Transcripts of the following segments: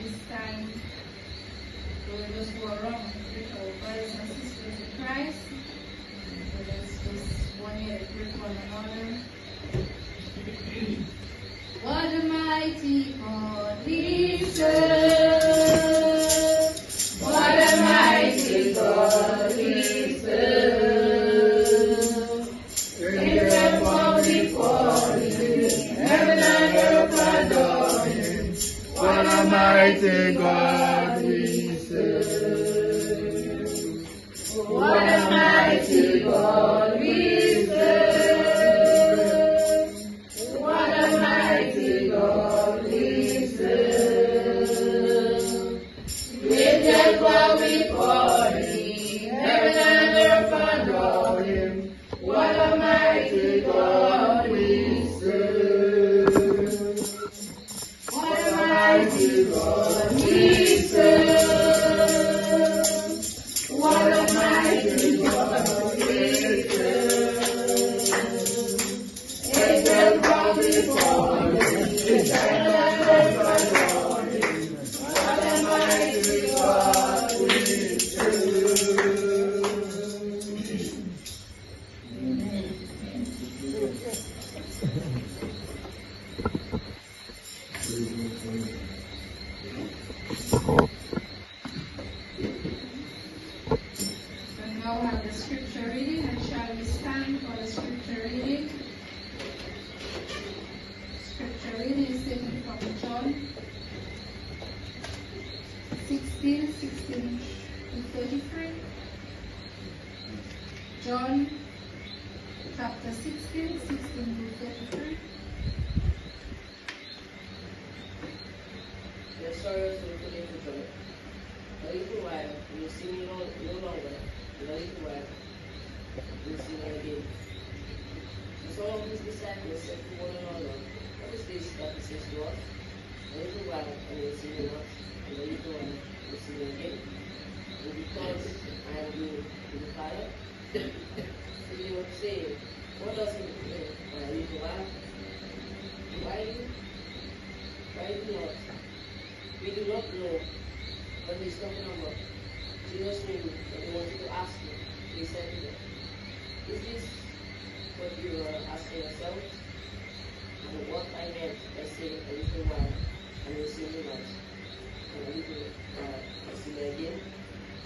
this time, we will just go around with our brothers and sisters in Christ. So let's just one year pray for one another. What a mighty God we serve! What a mighty God we serve! Angels bow before Him, heaven and earth adore Him. What a mighty God we serve! What a mighty God we serve! What a mighty God we serve! Angels bow before Him, heaven and earth adore Him. What a mighty God we serve! What a mighty God we serve! What a mighty God we serve! Angels bow before Him, heaven and earth adore Him. What a mighty God we serve! And now we have the scripture reading, and shall we stand for the scripture reading? Scripture reading is taken from John 16 to 33. John chapter 16 to 33. Your sorrows will put into joy. A little while, you will see me no longer. In a little while, you will see me again. And some of his disciples said to one another, what is this that he says to us? A little while, and you will see me not. In a little while, you will see me again. And because I am going to the Father, so you would say, what does it mean by a little while? Why do not? We do not know what he's talking about. Jesus knew that he wanted to ask him. He said to them, is this what you are asking yourselves? And what I meant by saying a little while, and you'll see me not. And a little while, I'll see me again.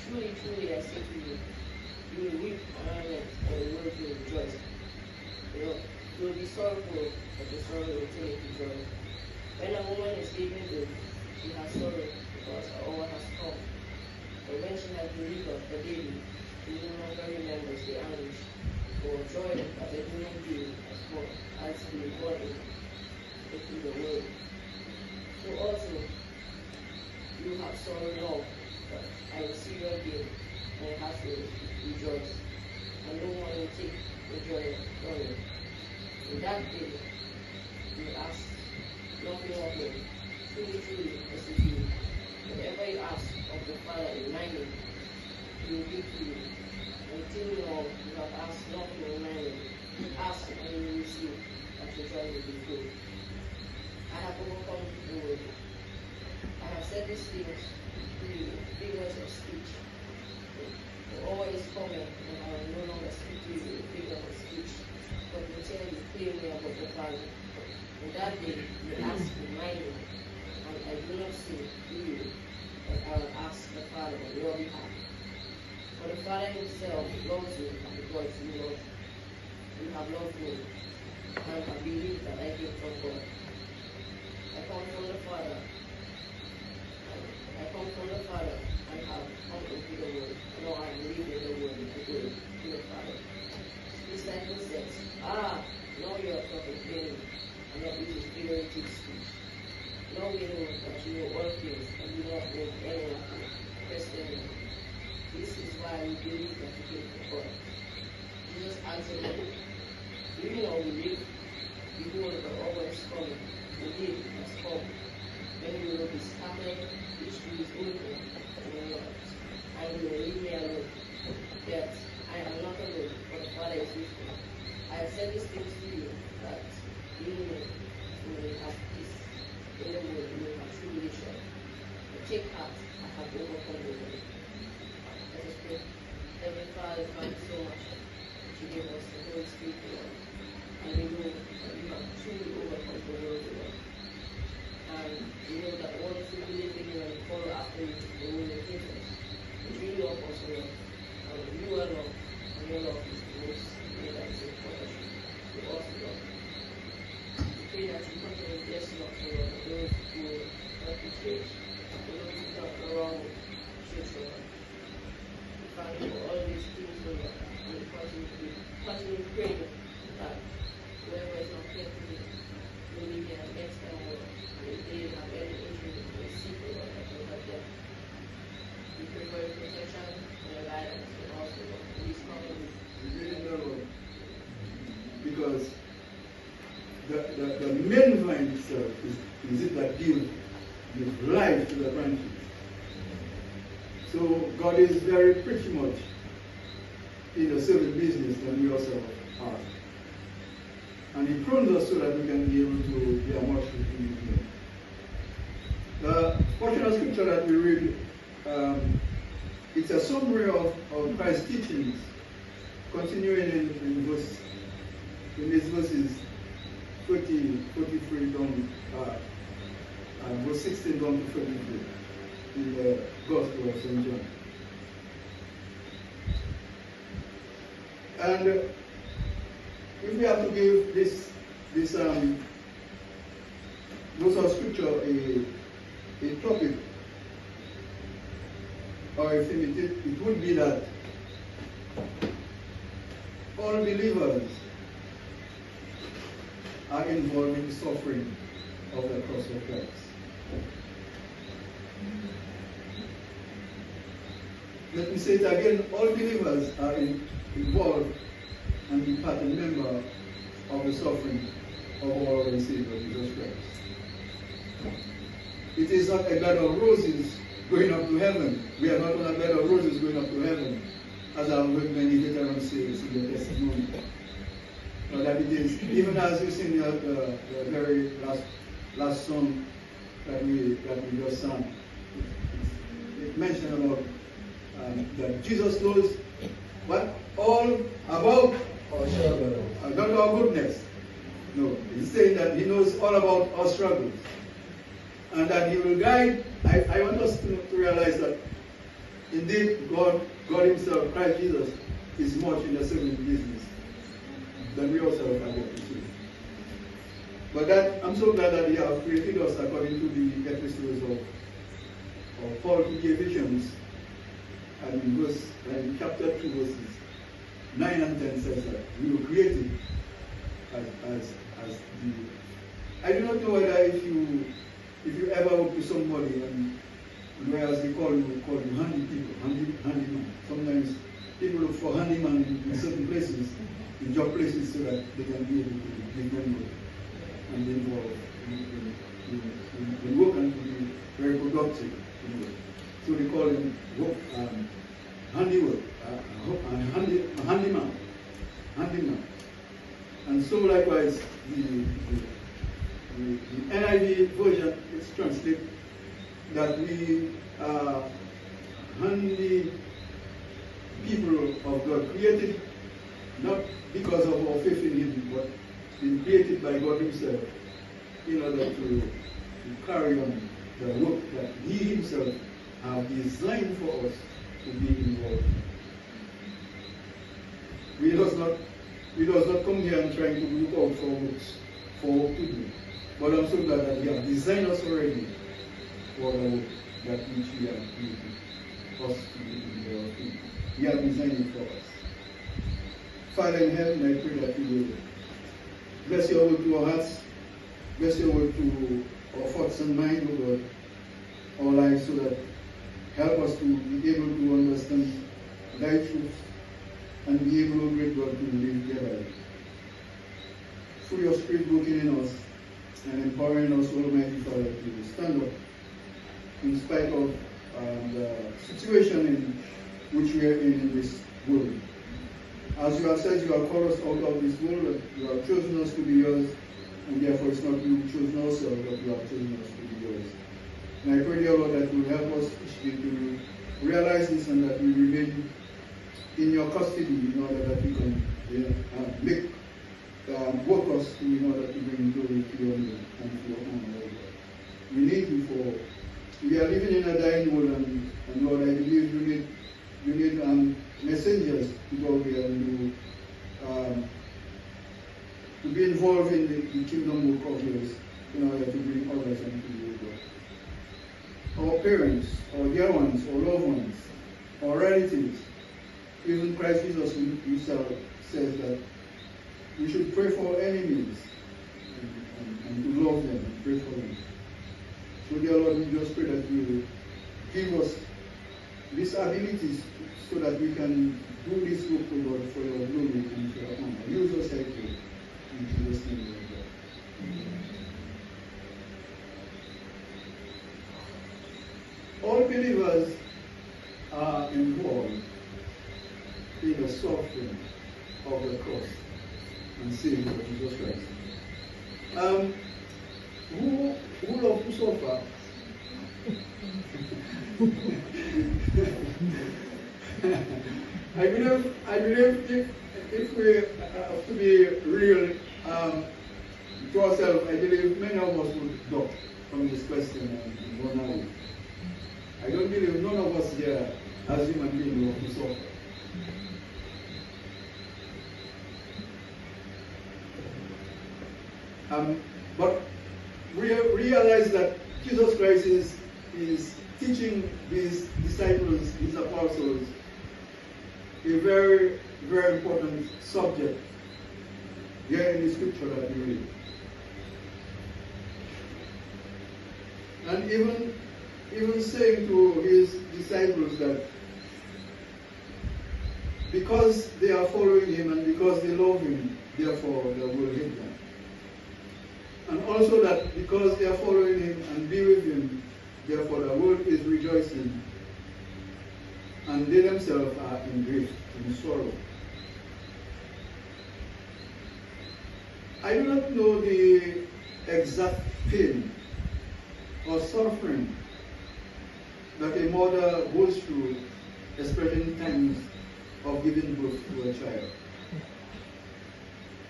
Truly, truly, I say to you, you will weep and lament, and the world will rejoice. You will be sorrowful, but the sorrow will turn into joy. When a woman is giving birth, she has sorrow because her hour has come. But when she has delivered the baby, she no longer remembers the anguish or joy that the human being has been born into the world. So also, you have sorrow now, but I will see you again, and I have to rejoice. And no one will take the joy from you. In that day, you ask nothing of me. Truly, truly, I say to you, whatever you ask of the Father in my name, He will give to you. Until now, you have asked nothing in my name. Ask and you will receive, that your joy will be full. I have overcome the world. I have said these things to you, figures of speech. The hour is coming, and I will no longer speak to you in figures of speech, but will tell you plainly about the Father. In that day, you ask in my name, and I do not say to you, but I will ask the Father on your behalf. For the Father Himself loves you because you love. You have loved me, and have believed that I came from God. I come from the Father. I come from the Father and have come into the world. Now I believe in the word to go to the Father. This disciple says, now you are talking plainly, and not using figurative speech. Now we know that you know all things, and do not know any of them. Question me. This is why we believe that you came from God. Jesus answered them, do you know we live? Behold, the hour is coming. Indeed, it has come. When you will be scattered, each to his own home, and you will leave me alone. Yet I am not alone, for the Father is with me. I have said these things to you, that you may have peace. In the world you may have tribulation. take heart, I have overcome the world. Let us pray. Heavenly Father, thank you so much that you gave us the Holy Spirit, Lord. And we know that you have truly overcome the world, Lord. And we know that once we believe in you and follow after you, you will locate us. It really help us, Lord. And you alone, and your love is the most that is important to us, Lord. We pray that you continue blessing us, Lord, and those who help the church, and those who help the wrong church, Lord. We thank you for all these things, Lord, and we continue praying that whoever is not careful will leave here next time, Lord. If they have any injury, they seek the Lord that will help them. We pray for your protection and your guidance and also in this coming week. Because the main vine itself is it that gives life to the branches. So God is very pretty much in the service business than we also are. And He prunes us so that we can be able to be a much in Him. The portion of scripture that we read, it's a summary of Christ's teachings, continuing in these verses 40, 43 down, verse 16 down to 43 in the Gospel of St. John. And if we have to give this verse of scripture a topic or a theme, it would be that all believers are involved in the suffering of the cross of Christ. Let me say it again, all believers are involved and be part and member of the suffering of our Lord and Savior Jesus Christ. It is not a bed of roses going up to heaven. We are not on a bed of roses going up to heaven, as I've heard many veterans say in the testimony. But that it is, even as you sing the very last song that we just sang, it mentioned about that Jesus knows what? All about our struggles. Not our goodness. No, he's saying that he knows all about our struggles. And that he will guide. I want us to realize that indeed God himself, Christ Jesus, is much in the service business than we also have to see. But that I'm so glad that he has created us according to the epistles of Paul to the Ephesians. And in chapter 2 verses 9 and 10 says that we were created as the. I do not know whether if you ever work with somebody and whereas they call you handyman. Sometimes people look for handyman in certain places, in job places, so that they can be able to give them work and be involved in work and to be very productive. So they call him handiwork, handyman. And so likewise, the NIV version is translated that we are handy people of God, created not because of our faith in Him, but been created by God Himself in order to carry on the work that He Himself has designed for us to be involved. We does not come here and trying to look out for works, for work to do. But I'm so glad that He has designed us already for the work that which He has created us to be involved in. He has designed it for us. Father in heaven, I pray that You will bless Your word to our hearts, bless Your word to our thoughts and mind, O God, our lives, so that help us to be able to understand Thy truth and be able, O great God, to live their life. Through Your Spirit working in us and empowering us, Almighty Father, to stand up in spite of the situation in which we are in this world. As You have said, You have called us out of this world, You have chosen us to be Yours, and therefore it's not You who chosen ourselves, but You have chosen us to be Yours. And I pray, dear Lord, that you will help us to realize this and that we remain in your custody in order that you can make work us in order to bring glory to your name and to your honor, Lord God. We need you for, we are living in a dying world, and Lord, I believe you need messengers to go there and to be involved in the kingdom work of yours in order to bring others unto you, God. Our parents, our dear ones, our loved ones, our relatives, even Christ Jesus himself says that we should pray for our enemies and to love them and pray for them. So, dear Lord, we just pray that you will give us these abilities so that we can do this work, O Lord, for your glory and for your honor. Use us, I pray. In Jesus' name, Lord God. All believers are involved in the suffering of the cross and Savior Jesus Christ. Who love to suffer? I believe if we have to be real to ourselves, I believe many of us would drop from this question and run away. I don't believe none of us here as human beings love to suffer. But realize that Jesus Christ is teaching these disciples, these apostles, a very, very important subject here in the scripture that we read. And even saying to his disciples that because they are following him and because they love him, therefore they will hate them. And also that because they are following him and be with him, therefore the world is rejoicing. And they themselves are in grief, in sorrow. I do not know the exact pain or suffering that a mother goes through, especially in times of giving birth to a child.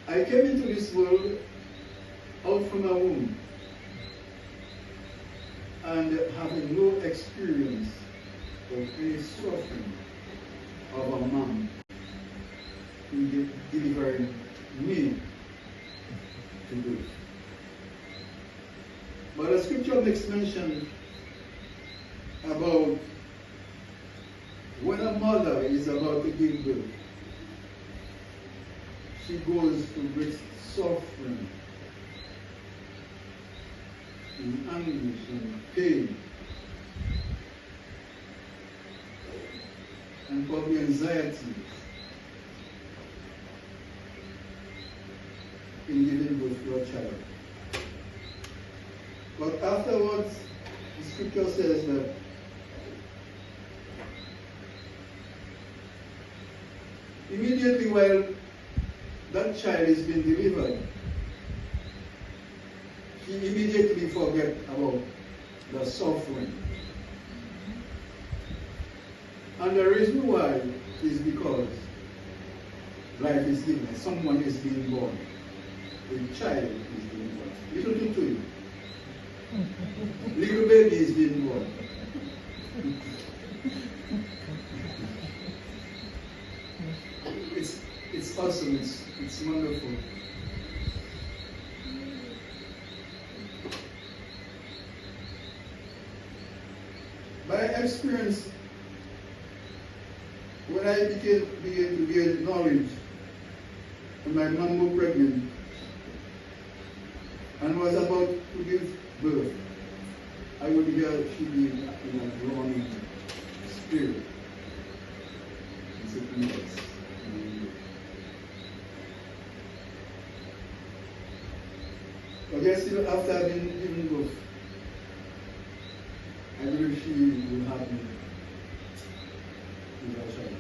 I came into this world out from a womb and having no experience of any suffering of a mom in delivering me to birth. But the scripture makes mention about when a mother is about to give birth, she goes through great suffering, in anguish and pain, and probably anxiety in giving birth to a child. But afterwards, the scripture says that immediately while that child is being delivered, he immediately forget about the suffering. And the reason why is because life is given. Someone is being born. A child is being born. Little tutu. Little baby is being born. It's awesome. It's wonderful. By experience, when I began to gain knowledge, when my mom was pregnant and was about to give birth, I would hear she be in a groaning spirit. And said, yes. But yes, still after I've been given birth, I believe she will have me with her child.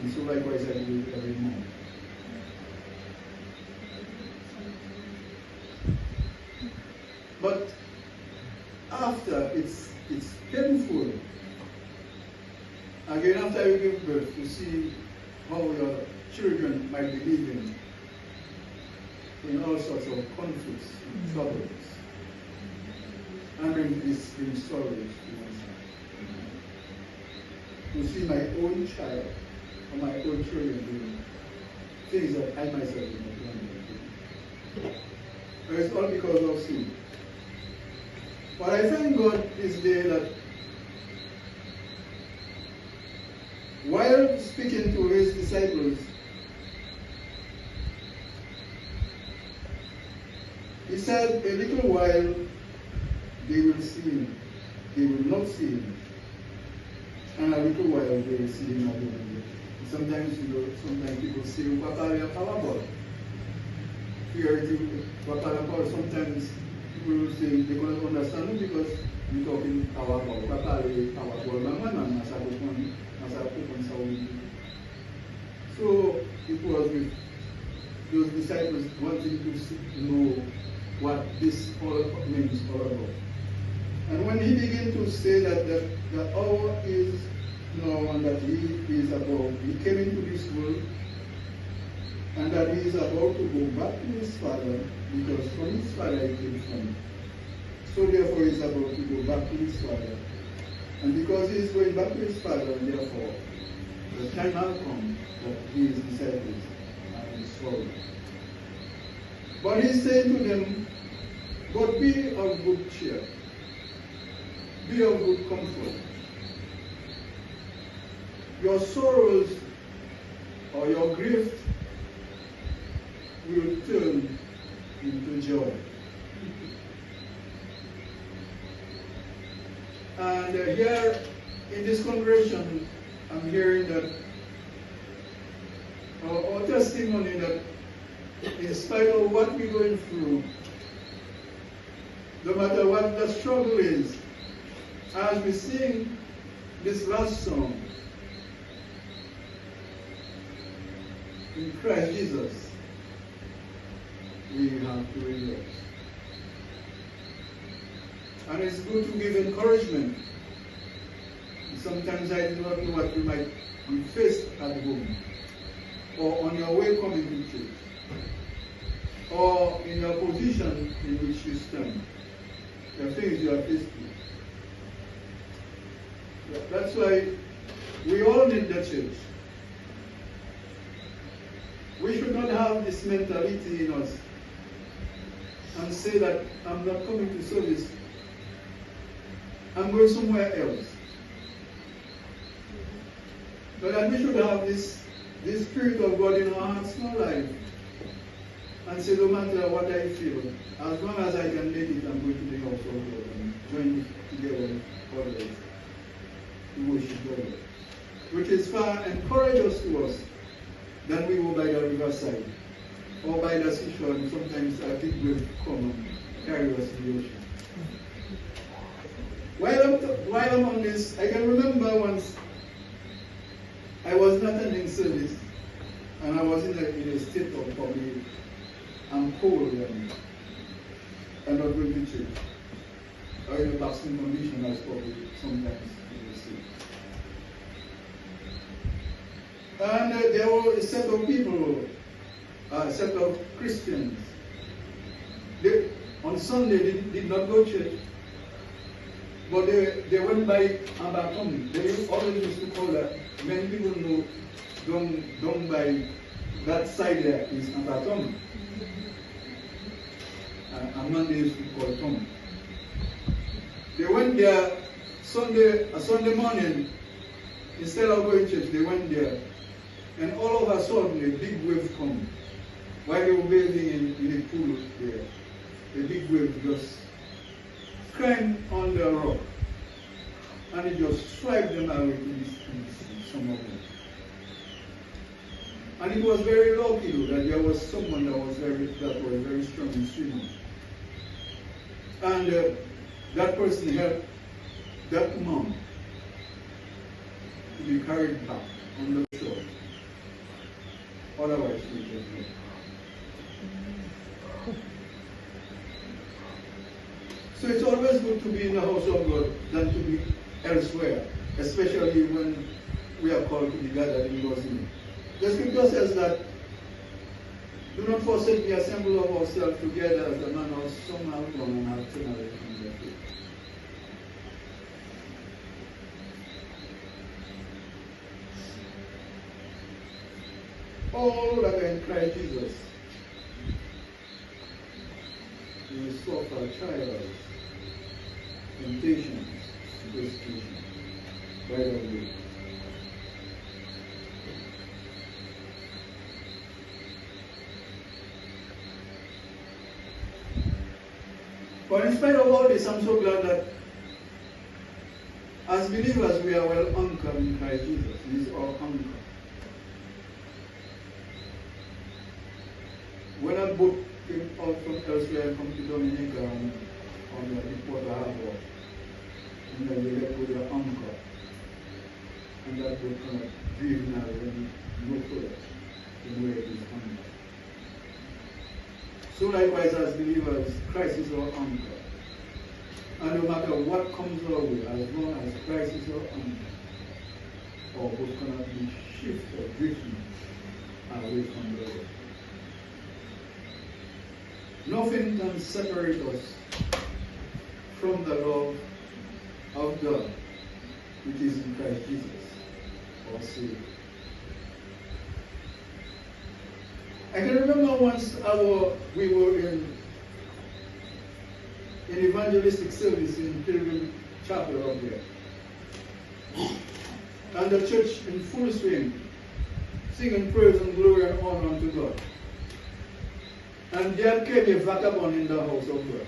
And so likewise I do every month. But after, it's painful. Again, after you give birth, to see how your children might be living in all sorts of conflicts and troubles. And bring this in storage to see my own child or my own children doing things that I myself did not want to do. And it's all because of sin. But I thank God this day that while speaking to his disciples, he said, a little while they will see him, they will not see him. And a little while they will see him again. Sometimes, sometimes people say, sometimes people will say they don't understand because we're talking about so it was with those disciples wanting to know what this all means all about. And when he began to say that the hour is now and that he is about, he came into this world and that he is about to go back to his Father, because from his Father he came from. So therefore he is about to go back to his Father. And because he is going back to his Father, and therefore the time has come that his disciples are in sorrow. But he said to them, but be of good cheer, be of good comfort. Your sorrows or your grief will turn into joy. And here in this congregation, I'm hearing that our testimony that in spite of what we're going through, no matter what the struggle is, as we sing this last song, in Christ Jesus, we have to rejoice. And it's good to give encouragement. Sometimes I do not know what you might be faced at home, or on your way coming to church, or in your position in which you stand, the things you are faced with. That's why we all need the church. We should not have this mentality in us and say that I'm not coming to service, I'm going somewhere else. But that we should have this Spirit of God in our hearts, no life, and say no matter what I feel, as long as I can make it, I'm going to the house of God and join together with others to worship God. Which is far encourages to us than we go by the riverside or by the seashore, and sometimes a big wave come and carry us in the ocean. While I'm on this, I can remember once I was not attending service and I was in a state of probably I'm cold and I'm not going to church. Or in a vaccine condition as probably sometimes you will see. And there were a set of people, a set of Christians. They, on Sunday, they did not go to church, but they went by Abatom. They always used to call that. Many people know down by that side there is Abatom. And Monday used to call Tom. They went there Sunday morning, instead of going to church, they went there. And all of a sudden, a big wave come. While they were bathing in the pool there, a big wave just came on the rock. And it just struck them away in some of them. And it was very lucky though, that there was someone that was very strong in swimming. And that person helped that mom to be carried back on the shore. Otherwise, she would have So it's always good to be in the house of God than to be elsewhere, especially when we are called to be gathered in God's name. The scripture says that, do not forsake the assembly of ourselves together as the manner of some have done and have turned away from their faith. All that are in Christ Jesus will suffer trials, temptations, and persecution by the way. But in spite of all this, I'm so glad that as believers we are well anchored in Christ Jesus. He is our anchor. When a boat came out from elsewhere and come to Dominica on the Port Harbor, and then they let go the anchor, and that boat kind of drift now and no further than where it is anchored. So likewise as believers, Christ is our anchor. And no matter what comes our way, as long as Christ is our anchor, our boat cannot be shifted or drifting away from the Lord. Nothing can separate us from the love of God, which is in Christ Jesus, our Savior. I can remember once we were in evangelistic service in Pilgrim Chapel up there. And the church in full swing, singing praise and glory and honor unto God. And there came a vagabond in the house of God.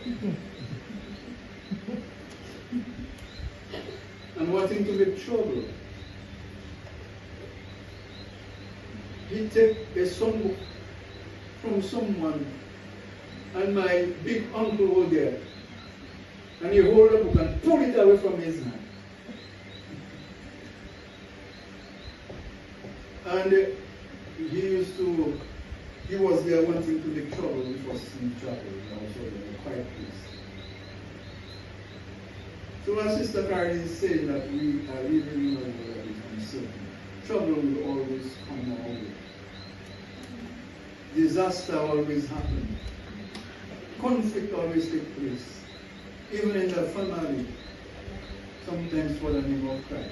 And wanting to make trouble. He took a songbook from someone, and my big uncle was there. And he hold the book and pull it away from his hand. And he was there wanting to make trouble with us in chapel, also in a quiet place. So our sister Karen is saying that we are living in a world that is uncertain. Trouble will always come our way. Disaster always happens. Conflict always takes place. Even in the family, sometimes for the name of Christ.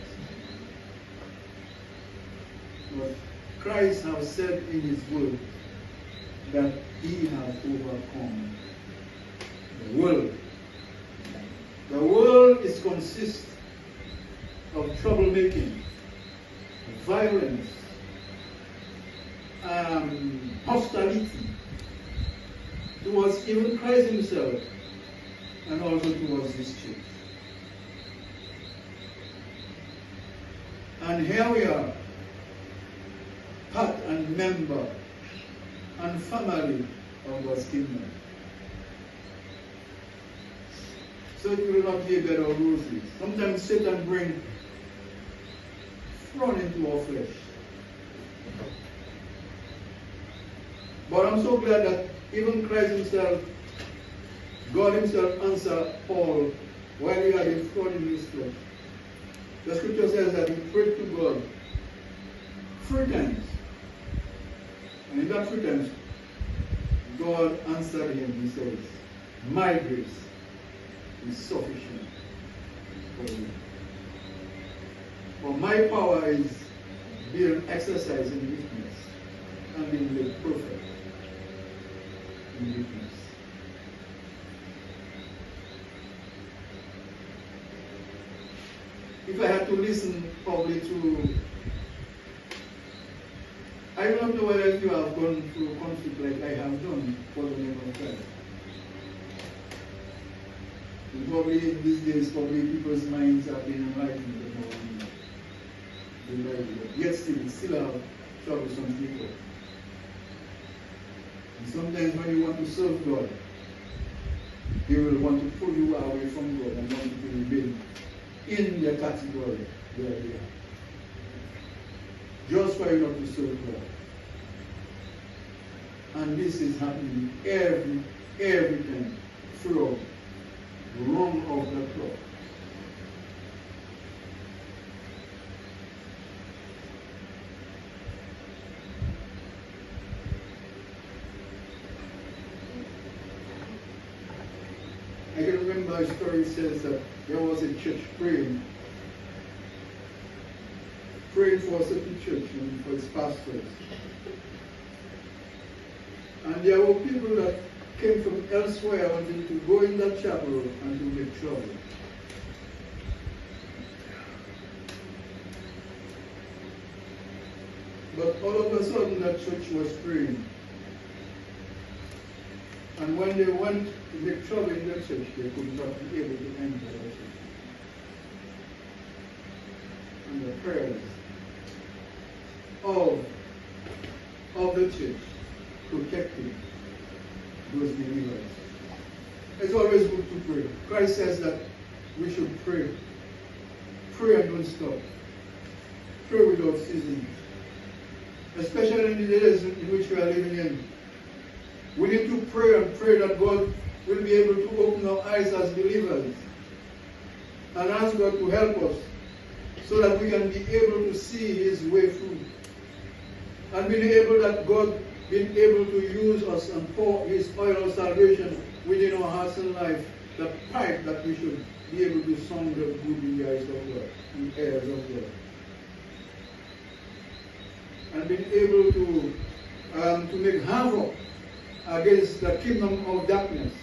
But Christ has said in his word that he has overcome the world. The world is consist of troublemaking, violence, hostility towards even Christ himself and also towards his church. And here we are, part and member and family of God's kingdom. So it will not be a bed of roses. Sometimes Satan brings thrown into our flesh. But I'm so glad that even Christ himself, God himself answered Paul while he had him thrown in his flesh. The scripture says that he prayed to God 3 times. And in that 3 times, God answered him. He says, my grace is sufficient for you. For my power is being exercised in weakness and being made perfect in weakness. If I had to listen probably to, I don't know whether you have gone through conflict like I have done for the name of Christ. And probably these days, probably people's minds have been enlightened but yet still have troublesome people. And sometimes when you want to serve God, He will want to pull you away from God and want you to remain in the category where they are. Just for you not to serve God. And this is happening every time throughout rung of the clock. I can remember a story says that there was a church praying for a certain church and for its pastors. And there were people that came from elsewhere wanting to go in that chapel and to make trouble. But all of a sudden that church was praying. And when they went to make trouble in the church, they could not be able to enter the church. And the prayers of the church protected those believers. It's always good to pray. Christ says that we should pray. Pray and don't stop. Pray without ceasing. Especially in the days in which we are living in. We need to pray and pray that God will be able to open our eyes as believers and ask God to help us so that we can be able to see His way through. And being able to use us and pour His oil of salvation within our hearts and life, the pipe that we should be able to sound the good in the eyes of God, in the ears of God. And being able to make havoc against the kingdom of darkness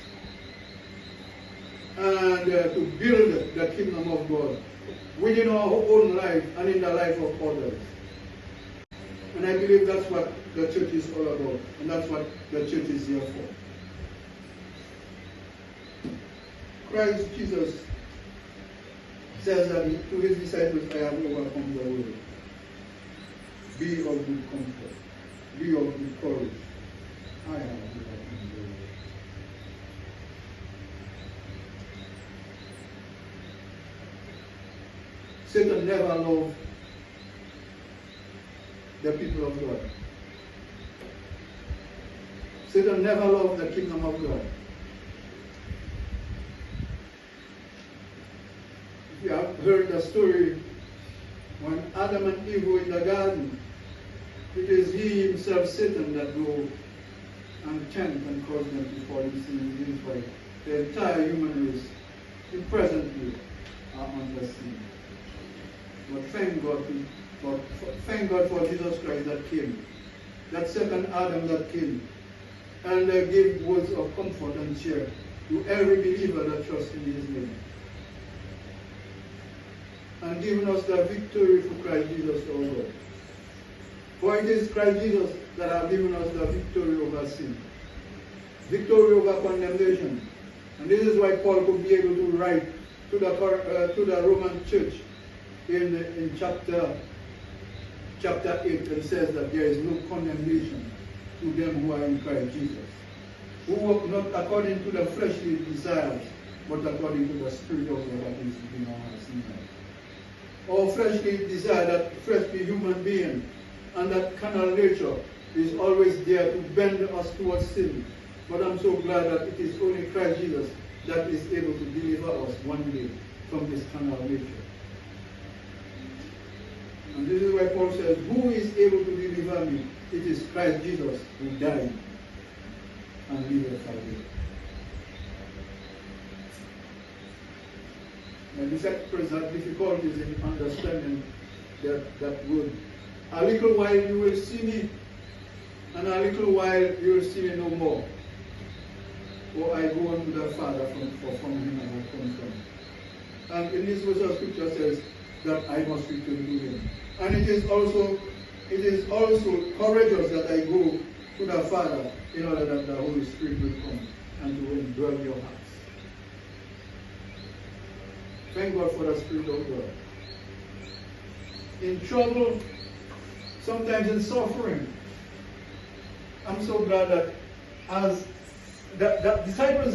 and to build the kingdom of God within our own life and in the life of others. And I believe that's what the church is all about, and that's what the church is here for. Christ Jesus says that to His disciples, I have overcome the world. Be of good comfort. Be of good courage. I have overcome the world. Satan never loved the people of God. Satan never loved the kingdom of God. If you have heard the story when Adam and Eve were in the garden, it is he himself, Satan, that go and tempt and cause them to fall in sin. This is why the entire human race presently are under sin. But thank God for Jesus Christ that came, that second Adam that came, and gave words of comfort and cheer to every believer that trusts in His name. And giving us the victory through Christ Jesus our Lord. For it is Christ Jesus that has given us the victory over sin, victory over condemnation. And this is why Paul could be able to write to the Roman church in chapter 8 and says that there is no condemnation to them who are in Christ Jesus, who walk not according to the fleshly desires, but according to the Spirit of God that is within our hearts and lives. Our fleshly desire, that fleshly human being, and that carnal nature is always there to bend us towards sin. But I'm so glad that it is only Christ Jesus that is able to deliver us one day from this carnal nature. And this is why Paul says, who is able to deliver me? It is Christ Jesus who died and liveth again. And disciples have difficulties in understanding that word. A little while you will see me, and a little while you will see me no more. For I go unto the Father from Him I have come from. And in this verse of Scripture says that I must return to Him. And it is also courageous that I go to the Father in order that the Holy Spirit will come and to indwell your hearts. Thank God for the Spirit of God. In trouble, sometimes in suffering, I'm so glad that as the disciples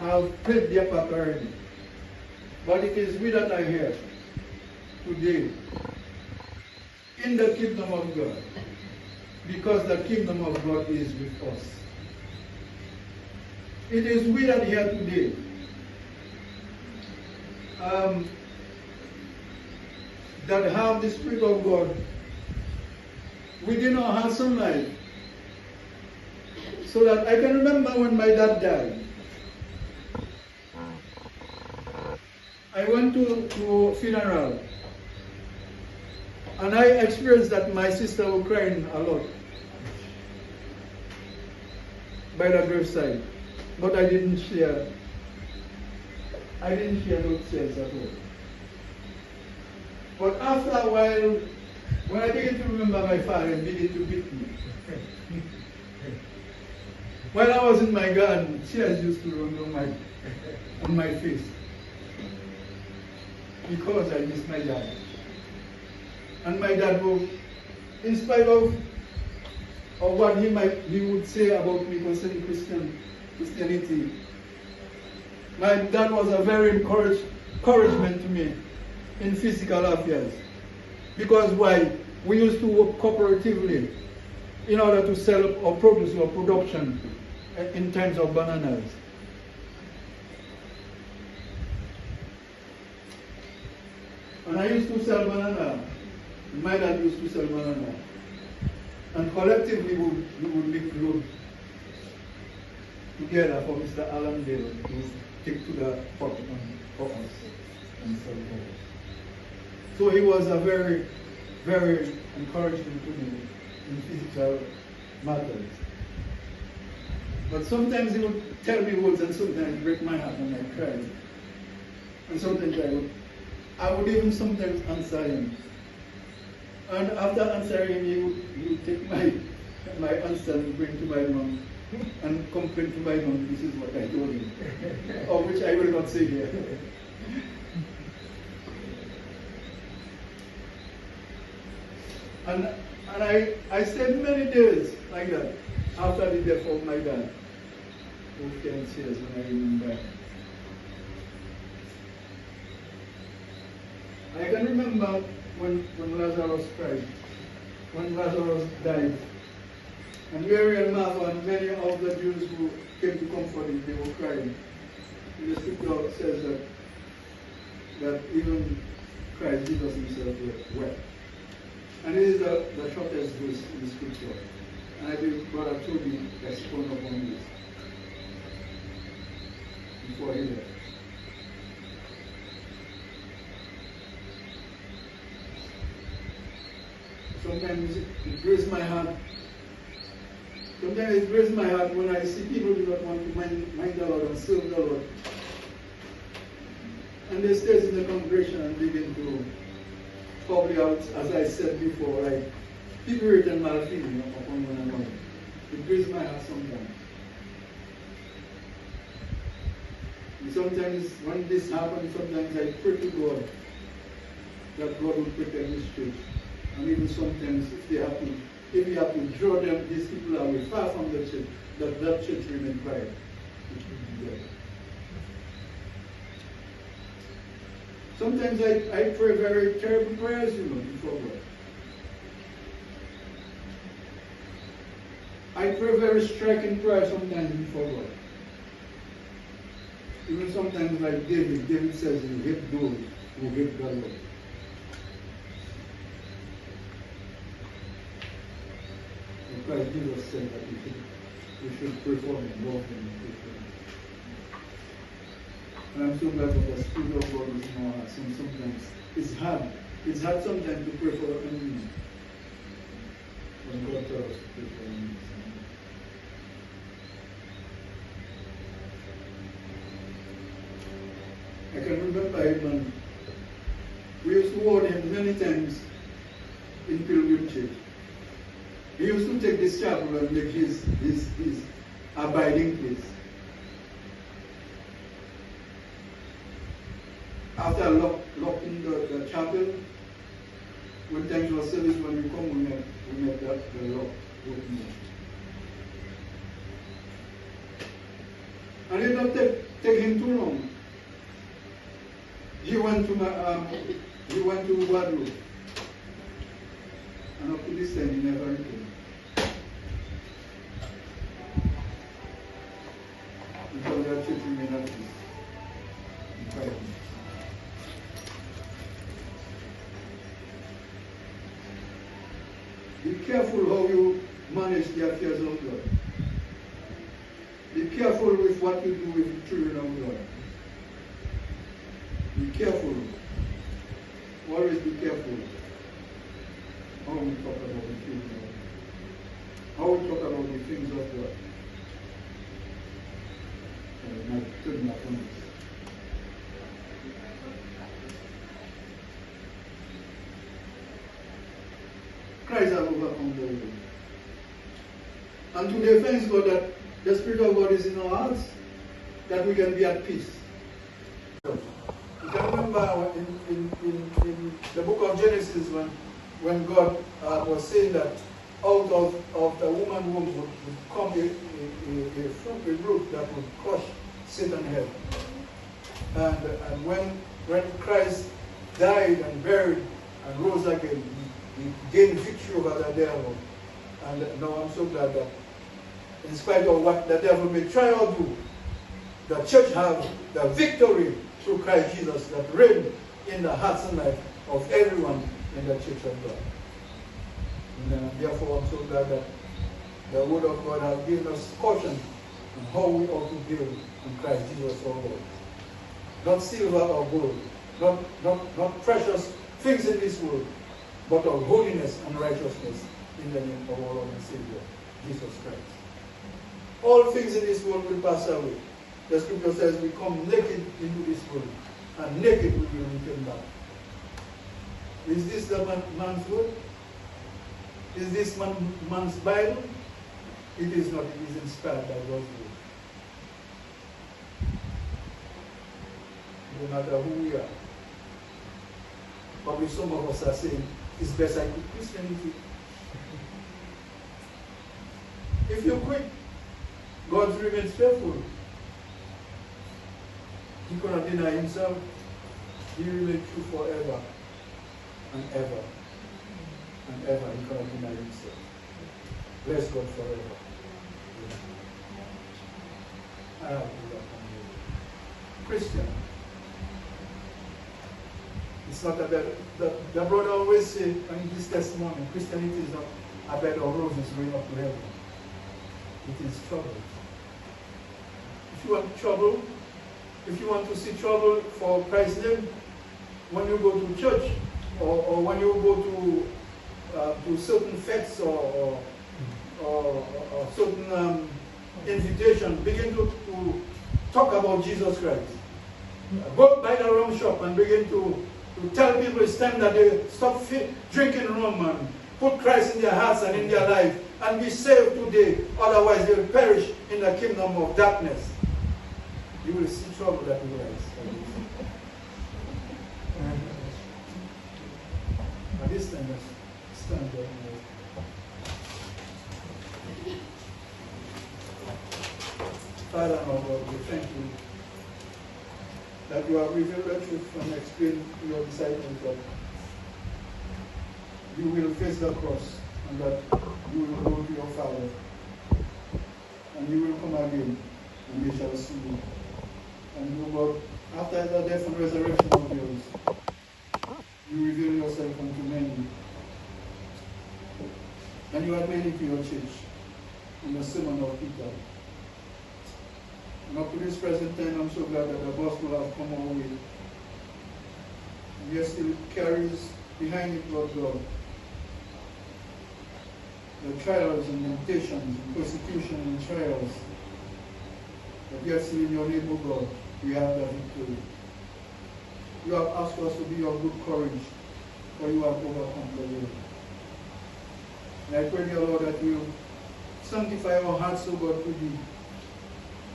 have played their part already. But it is we that are here today in the kingdom of God, because the kingdom of God is with us. It is we that are here today that have the Spirit of God within our hearts and life. So that I can remember when my dad died. I went to a funeral, and I experienced that my sister was crying a lot by the graveside, but I didn't share those tears at all. But after a while, when I began to remember my father, he began to beat me. While I was in my garden, tears used to run on my face because I missed my dad. And my dad would, in spite of what he would say about me concerning Christianity, my dad was a very encouragement to me in physical affairs. Because why? We used to work cooperatively in order to sell or produce our production in terms of bananas. And I used to sell banana. My dad used to sell banana. And collectively we would make load together for Mr. Alan Dale to take to the port for us and sell those. So he was a very, very encouraging to me in physical matters. But sometimes he would tell me words and sometimes break my heart and I cried. And sometimes I would even sometimes answer him. And after answering him, he would take my answer and bring to my mom and complain to my mom, this is what I told him. Of which I will not say here. And I stayed many days like that after the death of my dad. Those 10 years when I remember. I can remember when Lazarus cried, when Lazarus died. And Mary and Martha and many of the Jews who came to comfort him, they were crying. And the scripture says that even Christ Jesus himself wept. And this is the shortest verse in the scripture. And I think Brother Toby expounded upon this before he left. Sometimes it breaks my heart. Sometimes it breaks my heart when I see people do not want to mind the Lord and serve the Lord. And they stay in the congregation and begin to probably out, as I said before, like figure and malfeasing upon one another. It breaks my heart sometimes. And sometimes when this happens, sometimes I pray to God that God will protect His church. And even sometimes if we have to draw these people away far from the church, that church remain quiet. Sometimes I pray very terrible prayers, before God. I pray very striking prayers sometimes before God. Even sometimes like David says, you hate those who hate the Lord. Because Jesus said that we should pray for him, love him, and pray for him. And I'm so glad that the Spirit of God is in our hearts. And sometimes it's hard. It's hard sometimes to pray for our enemies. When God tells us to pray for our enemies. I can remember him, and we used to warn him many times in Pilgrim Church. He used to take this chapel and make his abiding place. After locking the chapel, when time for service, when we come, we make the lock open. And it did not take him too long. He went to Guadeloupe. And up to this time, he never returned. Because that church remained at peace. Be careful how you manage the affairs of God. Be careful with what you do with the children of God. Be careful. Always be careful how we talk about the things of God. How we talk about the things of God. My goodness. Christ has overcome the world. And today, thanks God that the Spirit of God is in our hearts, that we can be at peace. You can remember in the book of Genesis when God was saying that out of the woman womb would come a root that would crush Satan head. And when Christ died and buried and rose again, he gained victory over the devil. And now I'm so glad that in spite of what the devil may try or do, the church has the victory through Christ Jesus that reigns in the hearts and life of everyone in the church of God. And therefore I'm so glad that the word of God has given us caution on how we ought to deal in Christ Jesus our Lord. Not silver or gold, not precious things in this world, but of holiness and righteousness in the name of our Lord and Savior, Jesus Christ. All things in this world will pass away. The scripture says we come naked into this world, and naked we will return back. Is this the man's word? Is this man's Bible? It is not. It is inspired by God's word. No matter who we are. Probably some of us are saying, it's best I quit Christianity. If you quit, God remains faithful. He cannot deny himself. He remains true forever and ever. And ever. He cannot deny himself. Bless God forever. I have to love you. Christian. It's not a bed. The brother always say in his testimony, Christianity is not a bed of roses going up to heaven. It is trouble. If you want trouble, if you want to see trouble for Christ's name, when you go to church or when you go to certain fetes or certain invitation, begin to talk about Jesus Christ. Go by the rum shop and begin to tell people it's time that they stop drinking rum and put Christ in their hearts and in their life and be saved today. Otherwise they will perish in the kingdom of darkness. You will see trouble that will rise. At this time, let's stand there. Father, our God, we thank you that you have revealed the truth and explained to your disciples that you will face the cross and that you will go to your Father and you will come again and they shall see you. And oh God, after the death and resurrection of yours, you reveal yourself unto many. And you have made it to your church in the sermon of Peter. And up to this present time, I'm so glad that the gospel has come our way. And yet still it carries behind it, Lord God, the trials and temptations and persecution and trials. But yet still in your name, O God, we have the victory. You have asked us to be of good courage, for you have overcome the world. And I pray, dear Lord, that you sanctify our hearts, O God, to thee,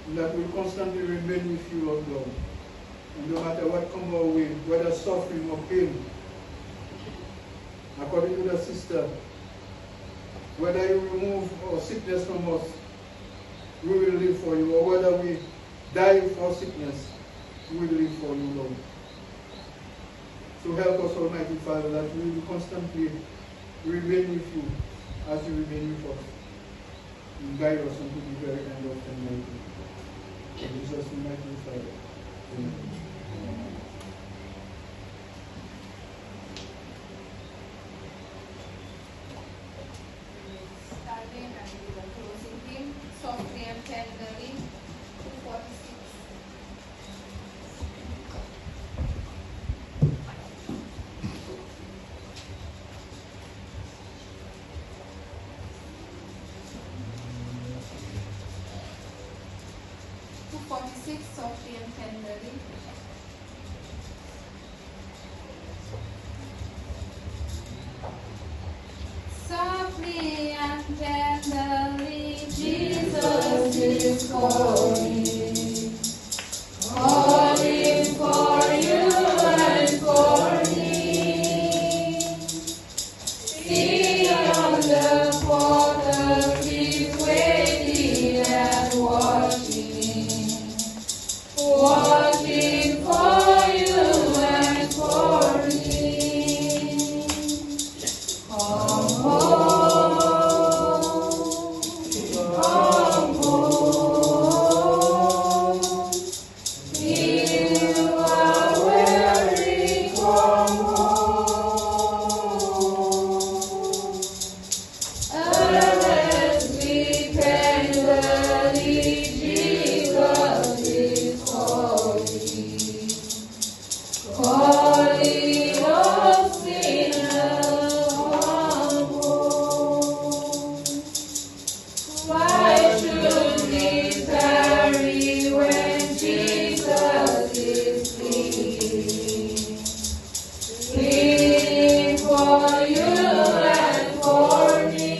and that we'll constantly remain with you, Lord God. And no matter what comes our way, whether suffering or pain, according to the sister, whether you remove our sickness from us, we will live for you, or whether we die for sickness, we will live for you, Lord. So help us, Almighty Father, that we will constantly remain with you as you remain with us, and guide us unto the very end of time. In Jesus' name, Almighty Father. Amen. 6, softly and tenderly. Softly and tenderly, Jesus is calling, calling for you and for me. See on the portal, he's waiting and watching, watching for you and for me. Come home, come home. You are weary, come home. Earnestly, tenderly, Jesus is calling, calling all sinners home. Why should we tarry when Jesus is pleading, pleading for you and for me?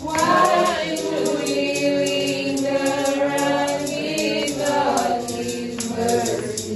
Why should we linger and give God His mercy?